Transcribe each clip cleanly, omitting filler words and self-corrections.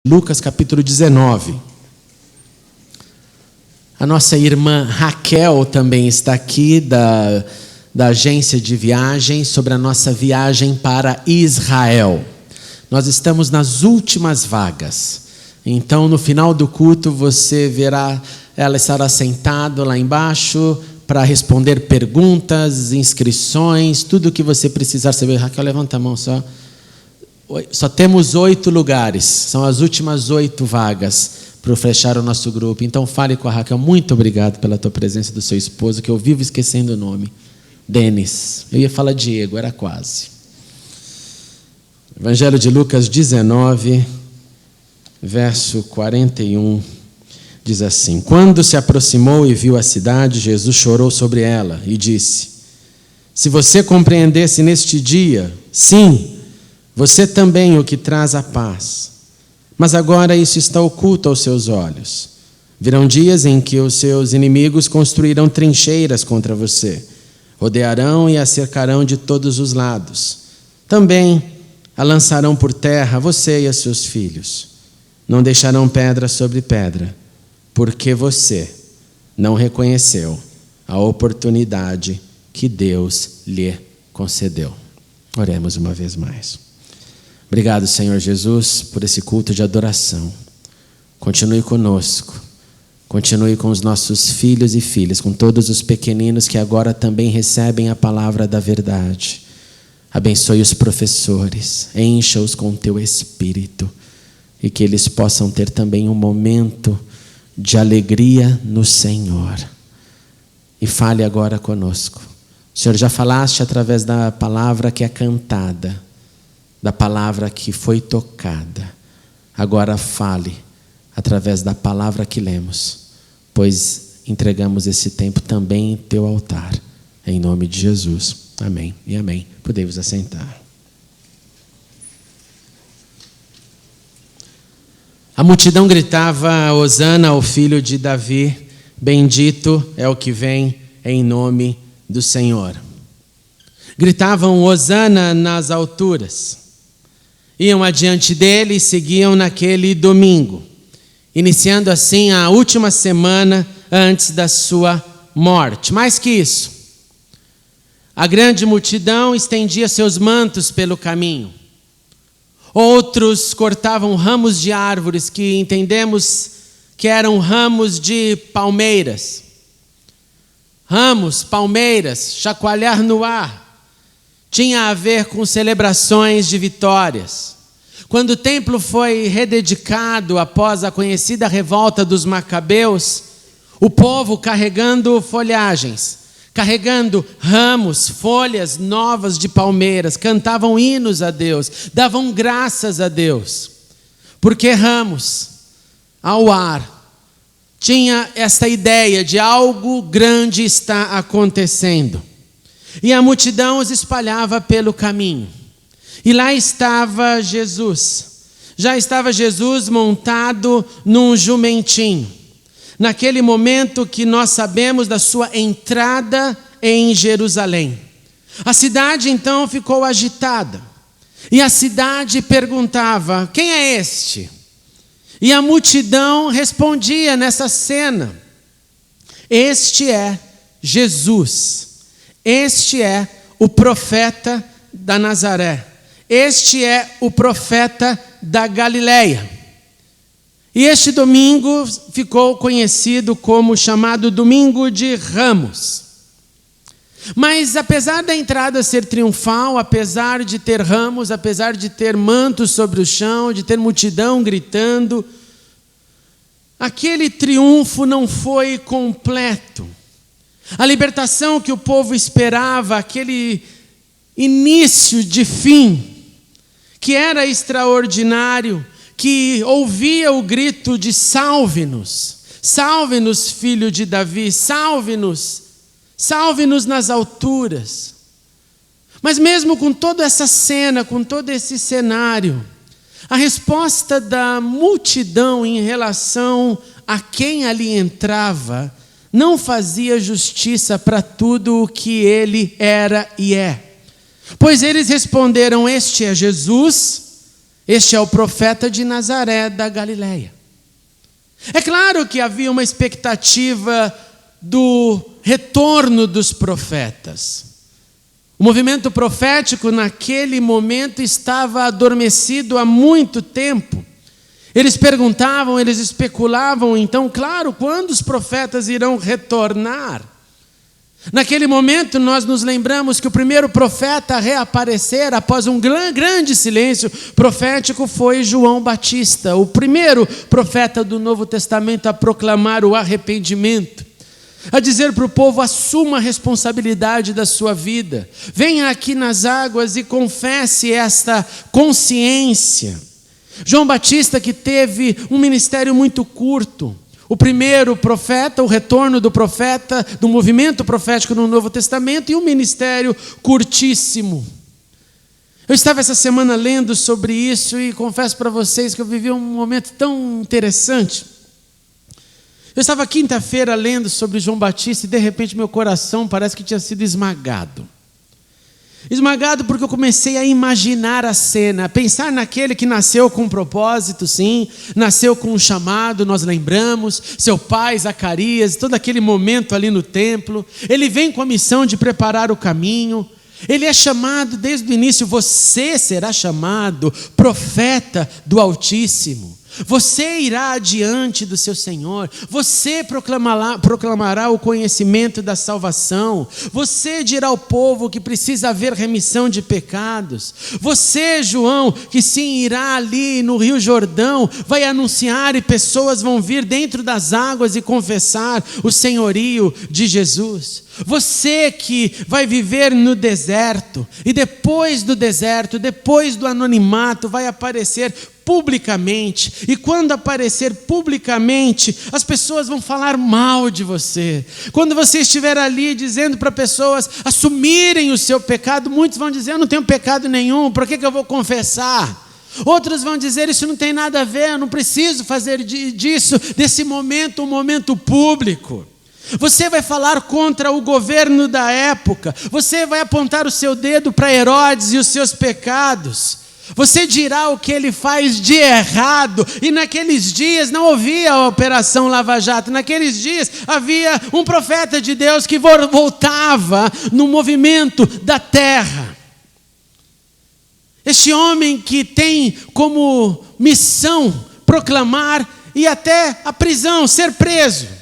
Lucas capítulo 19. A nossa irmã Raquel também está aqui, da agência de viagem, sobre a nossa viagem para Israel. Nós estamos nas últimas vagas. Então, no final do culto, você verá, ela estará sentada lá embaixo para responder perguntas, inscrições, tudo o que você precisar saber. Raquel, levanta a mão só. Só temos 8 lugares, são as últimas 8 vagas para fechar o nosso grupo. Então fale com a Raquel. Muito obrigado pela tua presença, do seu esposo, que eu vivo esquecendo o nome. Denis. Eu ia falar Diego, era quase. Evangelho de Lucas 19, verso 41, diz assim: Quando se aproximou e viu a cidade, Jesus chorou sobre ela e disse: Se você compreendesse neste dia, sim, você também o que traz a paz. Mas agora isso está oculto aos seus olhos. Virão dias em que os seus inimigos construirão trincheiras contra você, rodearão e a cercarão de todos os lados. Também a lançarão por terra, você e a seus filhos. Não deixarão pedra sobre pedra, porque você não reconheceu a oportunidade que Deus lhe concedeu. Oremos uma vez mais. Obrigado, Senhor Jesus, por esse culto de adoração. Continue conosco. Continue com os nossos filhos e filhas, com todos os pequeninos que agora também recebem a palavra da verdade. Abençoe os professores, encha-os com o teu Espírito e que eles possam ter também um momento de alegria no Senhor. E fale agora conosco. O Senhor já falaste através da palavra que é cantada, da palavra que foi tocada. Agora fale através da palavra que lemos, pois entregamos esse tempo também em teu altar. Em nome de Jesus. Amém e amém. Podemos assentar. A multidão gritava: Hosana ao filho de Davi, bendito é o que vem em nome do Senhor. Gritavam Hosana nas alturas. Iam adiante dele e seguiam naquele domingo, iniciando assim a última semana antes da sua morte. Mais que isso, a grande multidão estendia seus mantos pelo caminho. Outros cortavam ramos de árvores que entendemos que eram ramos de palmeiras. Ramos, palmeiras, chacoalhar no ar, tinha a ver com celebrações de vitórias. Quando o templo foi rededicado após a conhecida revolta dos Macabeus, o povo carregando folhagens, carregando ramos, folhas novas de palmeiras, cantavam hinos a Deus, davam graças a Deus, porque ramos ao ar tinha esta ideia de algo grande está acontecendo. E a multidão os espalhava pelo caminho. E lá estava Jesus. Já estava Jesus montado num jumentinho. Naquele momento que nós sabemos da sua entrada em Jerusalém. A cidade então ficou agitada. E a cidade perguntava: quem é este? E a multidão respondia nessa cena: este é Jesus. Este é o profeta da Nazaré. Este é o profeta da Galileia. E este domingo ficou conhecido como chamado Domingo de Ramos. Mas apesar da entrada ser triunfal, apesar de ter ramos, apesar de ter mantos sobre o chão, de ter multidão gritando, aquele triunfo não foi completo. A libertação que o povo esperava, aquele início de fim, que era extraordinário, que ouvia o grito de salve-nos, salve-nos, filho de Davi, salve-nos, salve-nos nas alturas. Mas mesmo com toda essa cena, com todo esse cenário, a resposta da multidão em relação a quem ali entrava não fazia justiça para tudo o que ele era e é. Pois eles responderam: este é Jesus, Este é o profeta de Nazaré da Galileia. É claro que havia uma expectativa do retorno dos profetas. O movimento profético naquele momento estava adormecido há muito tempo. Eles perguntavam, eles especulavam, então, claro, quando os profetas irão retornar? Naquele momento nós nos lembramos que o primeiro profeta a reaparecer após um grande silêncio profético foi João Batista, o primeiro profeta do Novo Testamento a proclamar o arrependimento, a dizer para o povo: assuma a responsabilidade da sua vida, venha aqui nas águas e confesse esta consciência. João Batista, que teve um ministério muito curto, o primeiro profeta, o retorno do profeta, do movimento profético no Novo Testamento, e um ministério curtíssimo. Eu estava essa semana lendo sobre isso e confesso para vocês que eu vivi um momento tão interessante. Eu estava quinta-feira lendo sobre João Batista e de repente meu coração parece que tinha sido esmagado. Esmagado porque eu comecei a imaginar a cena, a pensar naquele que nasceu com um propósito, sim, nasceu com um chamado, nós lembramos, seu pai Zacarias, todo aquele momento ali no templo. Ele vem com a missão de preparar o caminho. Ele é chamado desde o início: você será chamado profeta do Altíssimo. Você irá adiante do seu Senhor, você proclamará o conhecimento da salvação, você dirá ao povo que precisa haver remissão de pecados. Você, João, que sim irá ali no Rio Jordão, vai anunciar e pessoas vão vir dentro das águas e confessar o senhorio de Jesus. Você que vai viver no deserto e depois do deserto, depois do anonimato, vai aparecer publicamente, e quando aparecer publicamente, as pessoas vão falar mal de você. Quando você estiver ali dizendo para pessoas assumirem o seu pecado, muitos vão dizer: eu não tenho pecado nenhum, por que eu vou confessar? Outros vão dizer: isso não tem nada a ver, eu não preciso fazer disso, desse momento, um momento público. Você vai falar contra o governo da época, você vai apontar o seu dedo para Herodes e os seus pecados. Você dirá o que ele faz de errado. E naqueles dias não havia a Operação Lava Jato. Naqueles dias havia um profeta de Deus que voltava no movimento da terra. Este homem que tem como missão proclamar e até a prisão, ser preso.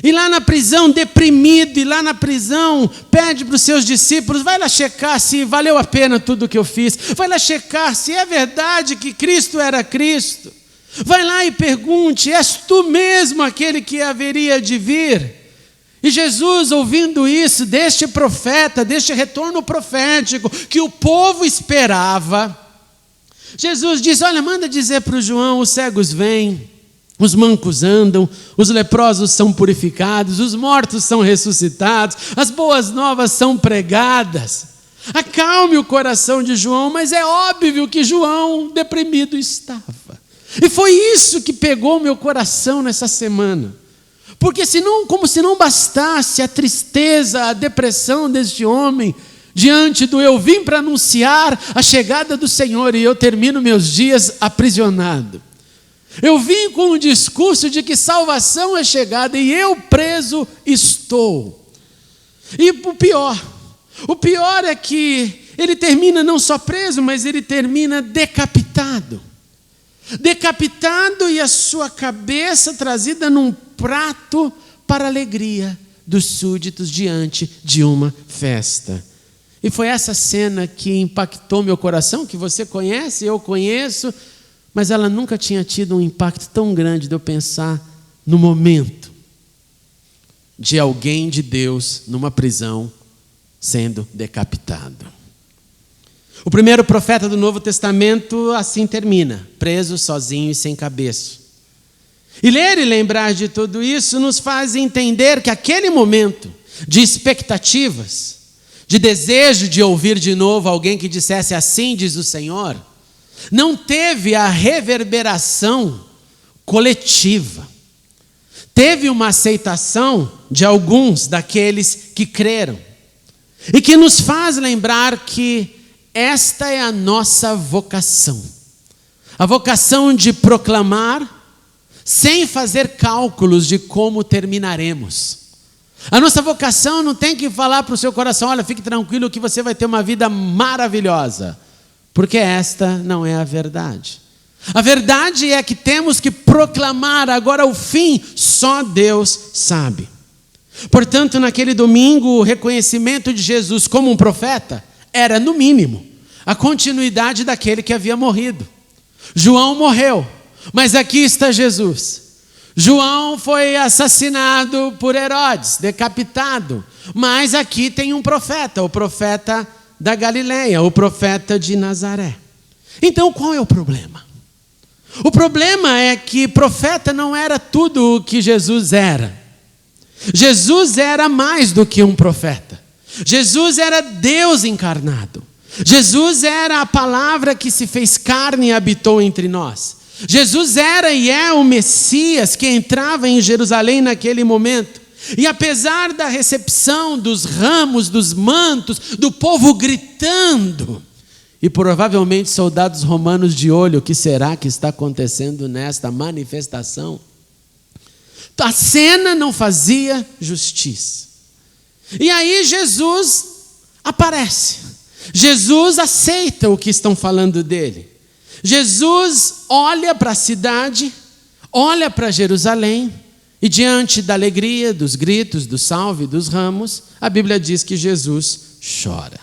E lá na prisão, deprimido, e lá na prisão, pede para os seus discípulos: vai lá checar se valeu a pena tudo o que eu fiz. Vai lá checar se é verdade que Cristo era Cristo. Vai lá e pergunte: és tu mesmo aquele que haveria de vir? E Jesus, ouvindo isso, deste profeta, deste retorno profético, que o povo esperava, Jesus disse: olha, manda dizer para o João: os cegos vêm, os mancos andam, os leprosos são purificados, os mortos são ressuscitados, as boas novas são pregadas. Acalme o coração de João, mas é óbvio que João deprimido estava. E foi isso que pegou meu coração nessa semana. Porque como se não bastasse a tristeza, a depressão deste homem, diante do eu vim para anunciar a chegada do Senhor e eu termino meus dias aprisionado. Eu vim com um discurso de que salvação é chegada e eu preso estou. E o pior é que ele termina não só preso, mas ele termina decapitado. Decapitado e a sua cabeça trazida num prato para a alegria dos súditos diante de uma festa. E foi essa cena que impactou meu coração, que você conhece, eu conheço, mas ela nunca tinha tido um impacto tão grande de eu pensar no momento de alguém de Deus numa prisão sendo decapitado. O primeiro profeta do Novo Testamento assim termina, preso, sozinho e sem cabeça. E ler e lembrar de tudo isso nos faz entender que aquele momento de expectativas, de desejo de ouvir de novo alguém que dissesse: assim diz o Senhor, não teve a reverberação coletiva. Teve uma aceitação de alguns daqueles que creram. E que nos faz lembrar que esta é a nossa vocação. A vocação de proclamar sem fazer cálculos de como terminaremos. A nossa vocação não tem que falar para o seu coração: olha, fique tranquilo que você vai ter uma vida maravilhosa. Porque esta não é a verdade. A verdade é que temos que proclamar. Agora o fim, só Deus sabe. Portanto, naquele domingo, o reconhecimento de Jesus como um profeta era, no mínimo, a continuidade daquele que havia morrido. João morreu, mas aqui está Jesus. João foi assassinado por Herodes, decapitado, mas aqui tem um profeta, o profeta da Galileia, o profeta de Nazaré. Então, qual é o problema? O problema é que profeta não era tudo o que Jesus era. Jesus era mais do que um profeta. Jesus era Deus encarnado. Jesus era a palavra que se fez carne e habitou entre nós. Jesus era e é o Messias que entrava em Jerusalém naquele momento. E apesar da recepção dos ramos, dos mantos, do povo gritando, e provavelmente soldados romanos de olho, o que será que está acontecendo nesta manifestação? A cena não fazia justiça. E aí Jesus aparece. Jesus aceita o que estão falando dele. Jesus olha para a cidade, olha para Jerusalém, e diante da alegria, dos gritos, do salve, dos ramos, a Bíblia diz que Jesus chora.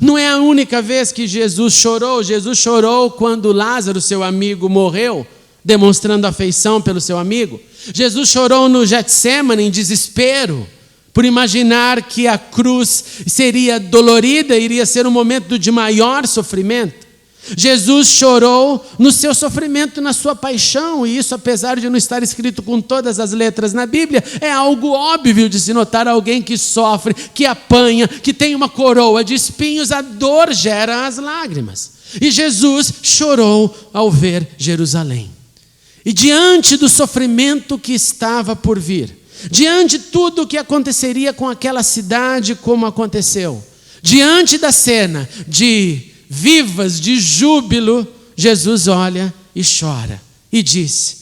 Não é a única vez que Jesus chorou. Jesus chorou quando Lázaro, seu amigo, morreu, demonstrando afeição pelo seu amigo. Jesus chorou no Getsêmani em desespero, por imaginar que a cruz seria dolorida, iria ser um momento de maior sofrimento. Jesus chorou no seu sofrimento, na sua paixão, e isso, apesar de não estar escrito com todas as letras na Bíblia, é algo óbvio de se notar. Alguém que sofre, que apanha, que tem uma coroa de espinhos, a dor gera as lágrimas. E Jesus chorou ao ver Jerusalém. E diante do sofrimento que estava por vir, diante de tudo o que aconteceria com aquela cidade, como aconteceu, diante da cena de vivas, de júbilo, Jesus olha e chora e diz: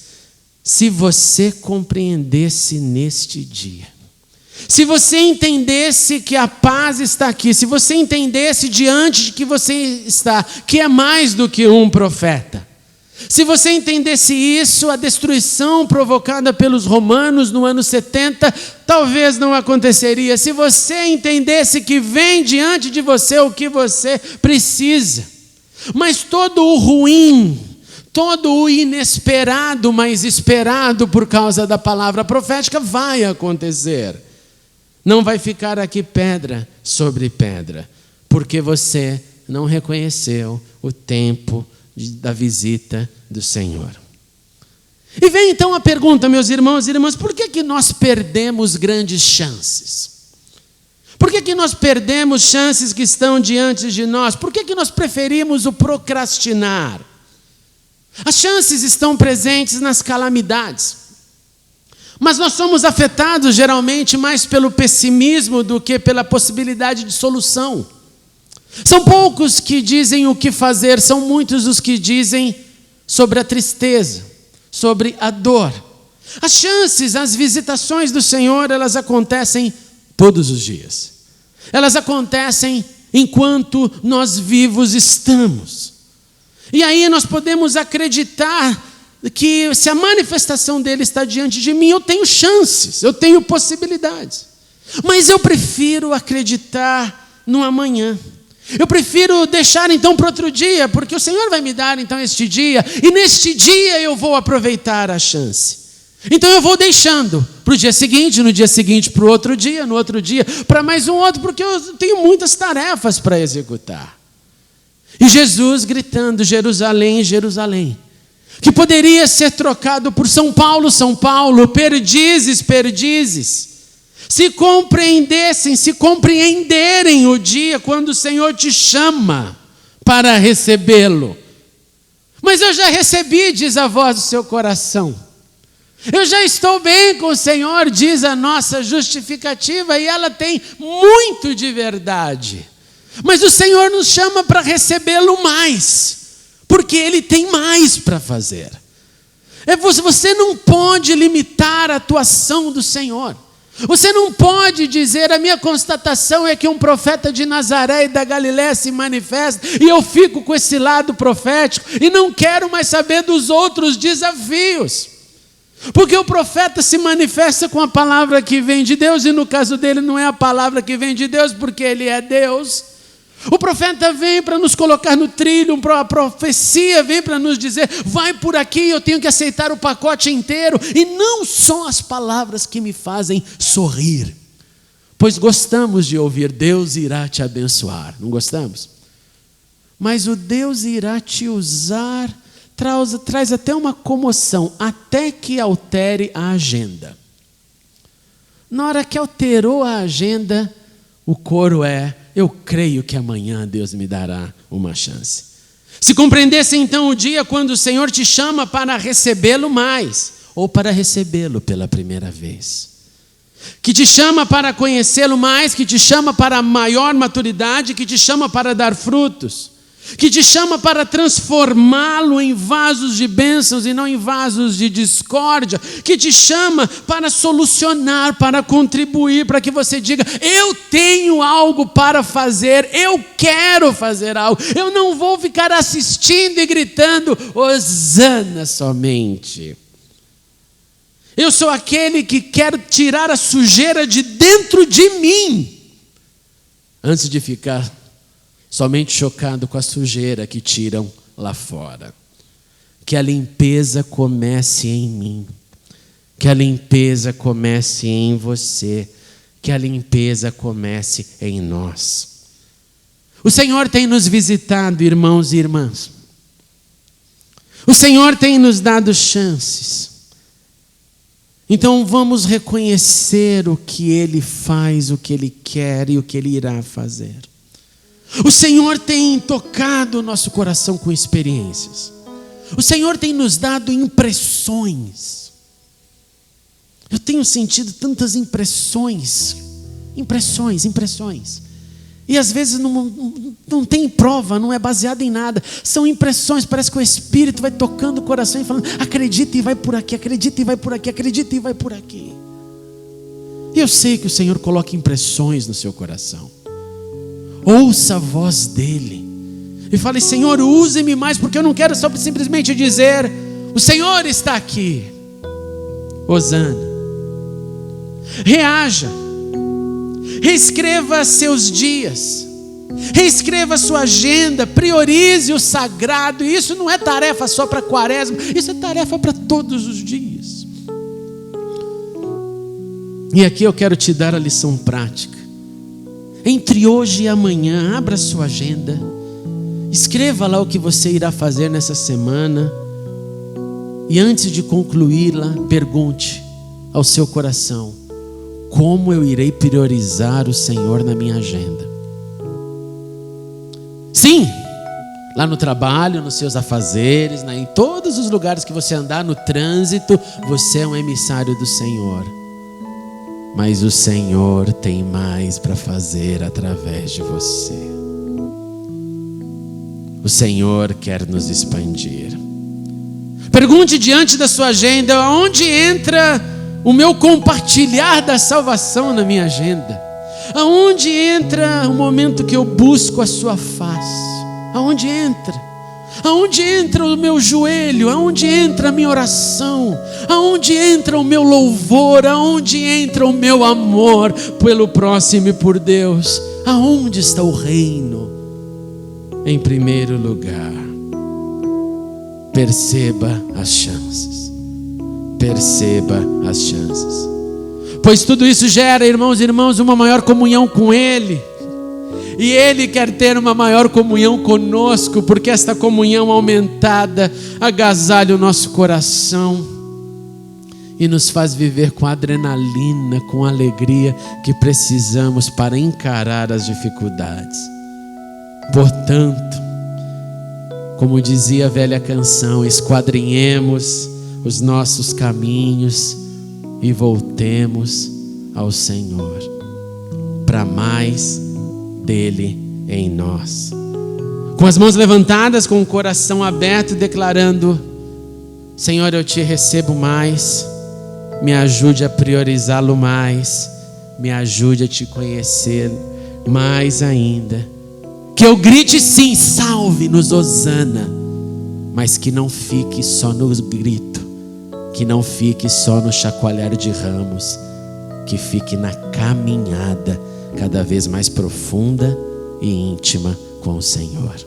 se você compreendesse neste dia, se você entendesse que a paz está aqui, se você entendesse diante de que você está, que é mais do que um profeta, se você entendesse isso, a destruição provocada pelos romanos no ano 70 talvez não aconteceria. Se você entendesse que vem diante de você o que você precisa, mas todo o ruim, todo o inesperado, mas esperado por causa da palavra profética vai acontecer. Não vai ficar aqui pedra sobre pedra, porque você não reconheceu o tempo da visita do Senhor. E vem então a pergunta, meus irmãos e irmãs: por que nós perdemos grandes chances? Por que nós perdemos chances que estão diante de nós? Por que nós preferimos o procrastinar? As chances estão presentes nas calamidades, mas nós somos afetados geralmente mais pelo pessimismo do que pela possibilidade de solução. São poucos que dizem o que fazer, são muitos os que dizem sobre a tristeza, sobre a dor. As chances, as visitações do Senhor, elas acontecem todos os dias. Elas acontecem enquanto nós vivos estamos. E aí nós podemos acreditar que se a manifestação dele está diante de mim, eu tenho chances, eu tenho possibilidades. Mas eu prefiro acreditar no amanhã. Eu prefiro deixar então para outro dia, porque o Senhor vai me dar então este dia, e neste dia eu vou aproveitar a chance. Então eu vou deixando para o dia seguinte, no dia seguinte para o outro dia, no outro dia para mais um outro, porque eu tenho muitas tarefas para executar. E Jesus gritando: Jerusalém, Jerusalém, que poderia ser trocado por São Paulo, São Paulo, perdizes, perdizes. Se compreendessem, se compreenderem o dia quando o Senhor te chama para recebê-lo. Mas eu já recebi, diz a voz do seu coração. Eu já estou bem com o Senhor, diz a nossa justificativa, e ela tem muito de verdade. Mas o Senhor nos chama para recebê-lo mais, porque Ele tem mais para fazer. Você não pode limitar a atuação do Senhor. Você não pode dizer, a minha constatação é que um profeta de Nazaré e da Galiléia se manifesta, e eu fico com esse lado profético, e não quero mais saber dos outros desafios. Porque o profeta se manifesta com a palavra que vem de Deus, e no caso dele não é a palavra que vem de Deus, porque ele é Deus. O profeta vem para nos colocar no trilho, a profecia vem para nos dizer, vai por aqui, eu tenho que aceitar o pacote inteiro, e não só as palavras que me fazem sorrir, pois gostamos de ouvir, Deus irá te abençoar, não gostamos? Mas o Deus irá te usar, traz até uma comoção, até que altere a agenda. Na hora que alterou a agenda, o coro é, eu creio que amanhã Deus me dará uma chance. Se compreendesse então o dia quando o Senhor te chama para recebê-lo mais, ou para recebê-lo pela primeira vez, que te chama para conhecê-lo mais, que te chama para maior maturidade, que te chama para dar frutos, que te chama para transformá-lo em vasos de bênçãos e não em vasos de discórdia, que te chama para solucionar, para contribuir, para que você diga, eu tenho algo para fazer, eu quero fazer algo, eu não vou ficar assistindo e gritando, hosana somente. Eu sou aquele que quer tirar a sujeira de dentro de mim, antes de ficar somente chocado com a sujeira que tiram lá fora. Que a limpeza comece em mim. Que a limpeza comece em você. Que a limpeza comece em nós. O Senhor tem nos visitado, irmãos e irmãs. O Senhor tem nos dado chances. Então vamos reconhecer o que Ele faz, o que Ele quer e o que Ele irá fazer. O Senhor tem tocado o nosso coração com experiências. O Senhor tem nos dado impressões. Eu tenho sentido tantas impressões. E às vezes não tem prova, não é baseado em nada. São impressões, parece que o Espírito vai tocando o coração e falando, acredita e vai por aqui, acredita e vai por aqui, acredita e vai por aqui. E eu sei que o Senhor coloca impressões no seu coração. Ouça a voz dEle e fale, Senhor, use-me mais, porque eu não quero só simplesmente dizer, o Senhor está aqui. Hosana. Reaja. Reescreva seus dias. Reescreva sua agenda. Priorize o sagrado. E isso não é tarefa só para Quaresma, isso é tarefa para todos os dias. E aqui eu quero te dar a lição prática. Entre hoje e amanhã, abra sua agenda, escreva lá o que você irá fazer nessa semana, e antes de concluí-la, pergunte ao seu coração, como eu irei priorizar o Senhor na minha agenda? Sim, lá no trabalho, nos seus afazeres, em todos os lugares que você andar, no trânsito, você é um emissário do Senhor. Mas o Senhor tem mais para fazer através de você. O Senhor quer nos expandir. Pergunte diante da sua agenda, aonde entra o meu compartilhar da salvação na minha agenda? Aonde entra o momento que eu busco a sua face? Aonde entra? Aonde entra o meu joelho? Aonde entra a minha oração? Aonde entra o meu louvor? Aonde entra o meu amor pelo próximo e por Deus? Aonde está o reino? Em primeiro lugar, perceba as chances. Perceba as chances. Pois tudo isso gera, irmãos e irmãs, uma maior comunhão com Ele. E Ele quer ter uma maior comunhão conosco, porque esta comunhão aumentada agasalha o nosso coração e nos faz viver com adrenalina, com alegria que precisamos para encarar as dificuldades. Portanto, como dizia a velha canção, esquadrinhemos os nossos caminhos e voltemos ao Senhor, para mais dele em nós. com as mãos levantadas, com o coração aberto, declarando: Senhor, eu te recebo mais, me ajude a priorizá-lo mais, me ajude a te conhecer mais ainda. Que eu grite sim, salve-nos, hosana, mas que não fique só no grito, que não fique só no chacoalhar de ramos, que fique na caminhada cada vez mais profunda e íntima com o Senhor.